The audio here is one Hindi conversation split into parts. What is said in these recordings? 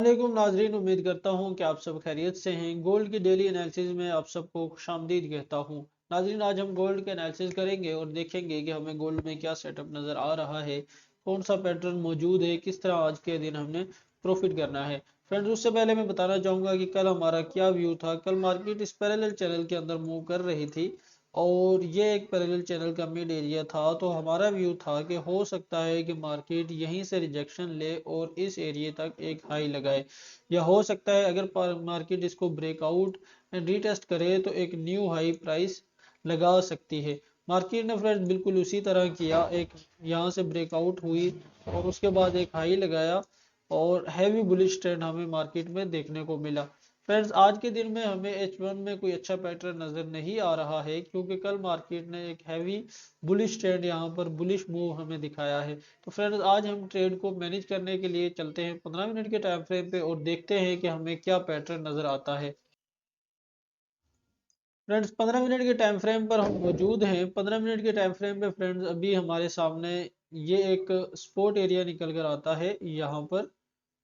वालेकुम नाजरीन, उम्मीद करता हूँ कि आप सब खैरियत से हैं। गोल्ड की डेली एनालिसिस में आप सबको खुशामदीद कहता हूँ। नाजरीन, आज हम गोल्ड के एनालिसिस करेंगे और देखेंगे कि हमें गोल्ड में क्या सेटअप नज़र आ रहा है, कौन सा पैटर्न मौजूद है, किस तरह आज के दिन हमने प्रॉफिट करना है। फ्रेंड्स, उससे पहले मैं बताना चाहूँगा कि कल हमारा क्या व्यू था। कल मार्केट इस पैरेलल चैनल के अंदर मूव कर रही थी और ये एक पैरेलल चैनल का मिड एरिया था, तो हमारा व्यू था कि हो सकता है कि मार्केट यहीं से रिजेक्शन ले और इस एरिया तक एक हाई लगाए, या हो सकता है अगर मार्केट इसको ब्रेकआउट एंड रीटेस्ट करे तो एक न्यू हाई प्राइस लगा सकती है। मार्केट ने फ्रेंड्स बिल्कुल उसी तरह किया, एक यहाँ से ब्रेकआउट हुई और उसके बाद एक हाई लगाया और हैवी बुलिश ट्रेंड हमें मार्केट में देखने को मिला। फ्रेंड्स, आज के दिन में हमें H1 में कोई अच्छा पैटर्न नजर नहीं आ रहा है, क्योंकि कल मार्केट ने एक हैवी बुलिश ट्रेंड यहाँ पर बुलिश मूव हमें दिखाया है। तो फ्रेंड्स, आज हम ट्रेड को मैनेज करने के लिए चलते हैं 15 मिनट के टाइम फ्रेम पे और देखते हैं कि हमें क्या पैटर्न नजर आता है। फ्रेंड्स, 15 मिनट के टाइम फ्रेम पर हम मौजूद हैं। 15 मिनट के टाइम फ्रेम पे फ्रेंड्स अभी हमारे सामने ये एक स्पोर्ट एरिया निकल कर आता है। यहाँ पर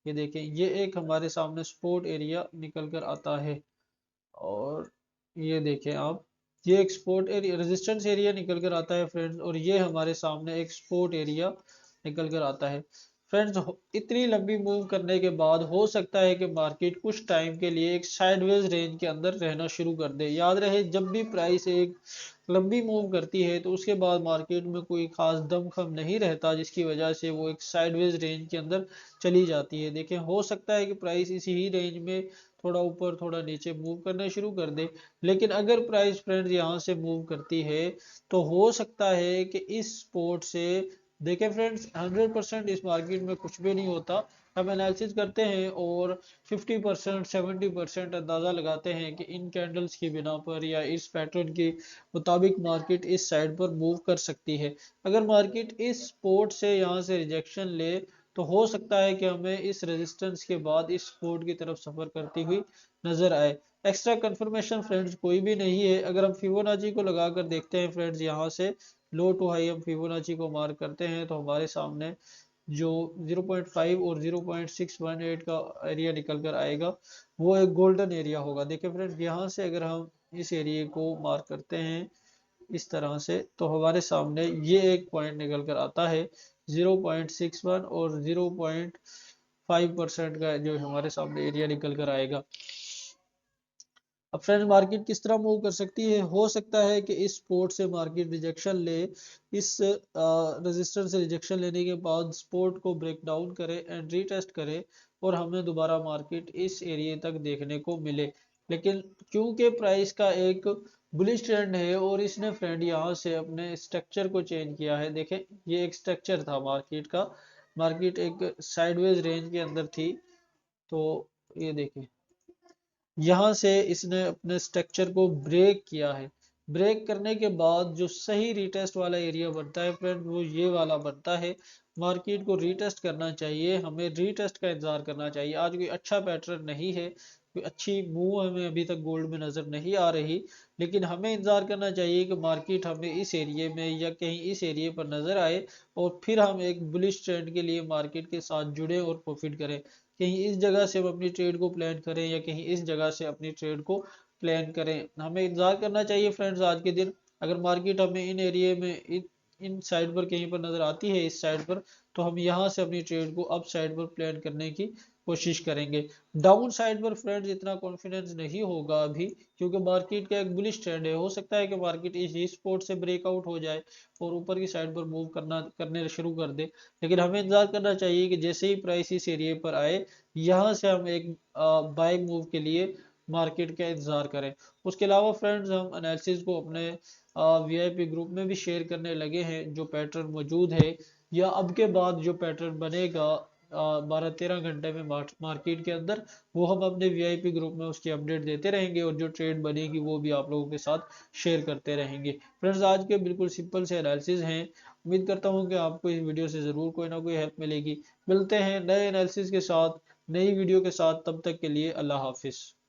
ये देखें, ये एक हमारे सामने स्पोर्ट एरिया निकल कर आता है और ये देखें आप, ये एक सपोर्ट एरिया रेजिस्टेंस एरिया निकल कर आता है फ्रेंड्स, और ये हमारे सामने एक सपोर्ट एरिया निकल कर आता है। फ्रेंड्स, इतनी लंबी मूव करने के बाद हो सकता है कि मार्केट कुछ टाइम के लिए एक साइडवेज रेंज के अंदर रहना शुरू कर दे। याद रहे, जब भी प्राइस एक लंबी मूव करती है तो उसके बाद मार्केट में कोई खास दमखम नहीं रहता, जिसकी वजह से वो एक साइडवेज रेंज के अंदर चली जाती है। देखें, हो सकता है कि प्राइस इसी ही रेंज में थोड़ा ऊपर थोड़ा नीचे मूव करना शुरू कर दे, लेकिन अगर प्राइस फ्रेंड्स यहाँ से मूव करती है तो हो सकता है कि इस स्पोर्ट से, देखें फ्रेंड्स, 100% इस मार्केट में कुछ भी नहीं होता। हम एनालिसिस करते हैं और 50% 70% अंदाजा लगाते हैं कि इन कैंडल्स की बिना पर या इस पैटर्न के मुताबिक मार्केट इस साइड पर मूव कर सकती है। अगर मार्केट इस सपोर्ट से यहाँ से रिजेक्शन ले तो हो सकता है कि हमें इस रेजिस्टेंस के बाद इस सपोर्ट की तरफ सफर करती हुई नजर आए। एक्स्ट्रा कंफर्मेशन फ्रेंड्स कोई भी नहीं है। अगर हम फिबोनाची को लगाकर देखते हैं फ्रेंड्स, यहाँ से लो टू हाई हम फिबोनाची को मार्क करते हैं तो हमारे सामने जो 0.5 और 0.618 का एरिया निकल कर आएगा, वो एक गोल्डन एरिया होगा। देखिए फ्रेंड्स, यहाँ से अगर हम इस एरिया को मार्क करते हैं इस तरह से तो हमारे सामने ये एक पॉइंट निकल कर आता है 0.61 और 0.5% का, जो हमारे सामने एरिया निकल कर आएगा। अब फ्रेंड, मार्केट किस तरह मूव कर सकती है? हो सकता है कि इस सपोर्ट से मार्केट रिजेक्शन ले, इस रेजिस्टेंस से रिजेक्शन लेने के बाद सपोर्ट को ब्रेक डाउन करे एंड रीटेस्ट करे और हमें दोबारा मार्केट इस एरिया तक देखने को मिले। लेकिन क्योंकि प्राइस का एक बुलिश ट्रेंड है और इसने फ्रेंड यहाँ से अपने स्ट्रक्चर को चेंज किया है। देखें, ये एक स्ट्रक्चर था मार्केट का, मार्केट एक साइडवेज रेंज के अंदर थी, तो ये देखें, यहाँ से इसने अपने स्ट्रक्चर को ब्रेक किया है। ब्रेक करने के बाद जो सही रीटेस्ट वाला एरिया बनता है फ्रेंड, वो ये वाला बनता है। मार्केट को रीटेस्ट करना चाहिए, हमें रीटेस्ट का इंतजार करना चाहिए। आज कोई अच्छा पैटर्न नहीं है, कोई अच्छी मूव हमें अभी तक गोल्ड में नजर नहीं आ रही, लेकिन हमें इंतजार करना चाहिए कि मार्केट हमें इस एरिया में या कहीं इस एरिया पर नजर आए और फिर हम एक बुलिश ट्रेंड के लिए मार्केट के साथ जुड़े और प्रॉफिट करें। कहीं इस जगह से हम अपनी ट्रेड को प्लान करें या कहीं इस जगह से अपनी ट्रेड को प्लान करें, हमें इंतजार करना चाहिए फ्रेंड्स आज के दिन। अगर मार्केट हमें इन एरिया में इन साइड पर कहीं पर नजर आती है, इस साइड पर, तो हम यहाँ से अपनी ट्रेड को अप साइड पर प्लान करने की कोशिश करेंगे। डाउन साइड पर फ्रेंड्स इतना कॉन्फिडेंस नहीं होगा अभी, क्योंकि मार्केट का एक बुलिश ट्रेंड है। हो सकता है कि मार्केट इस सपोर्ट से ब्रेकआउट हो जाए और ऊपर की साइड पर मूव करने शुरू कर दे, लेकिन हमें इंतजार करना चाहिए कि जैसे ही प्राइस इस एरिया पर आए, यहाँ से हम एक बाइंग मूव के लिए मार्केट का इंतजार करें। उसके अलावा फ्रेंड्स, हम एनालिसिस को अपने वीआईपी ग्रुप में भी शेयर करने लगे हैं। जो पैटर्न मौजूद है या अब के बाद जो पैटर्न बनेगा 12-13 घंटे में मार्केट के अंदर, वो हम अपने वीआईपी ग्रुप में उसकी अपडेट देते रहेंगे और जो ट्रेड बनेगी वो भी आप लोगों के साथ शेयर करते रहेंगे। फ्रेंड्स, आज के बिल्कुल सिंपल से एनालिसिस हैं। उम्मीद करता हूँ कि आपको इस वीडियो से ज़रूर कोई ना कोई हेल्प मिलेगी। मिलते हैं नए एनालिसिस के साथ, नई वीडियो के साथ। तब तक के लिए अल्लाह हाफिज़।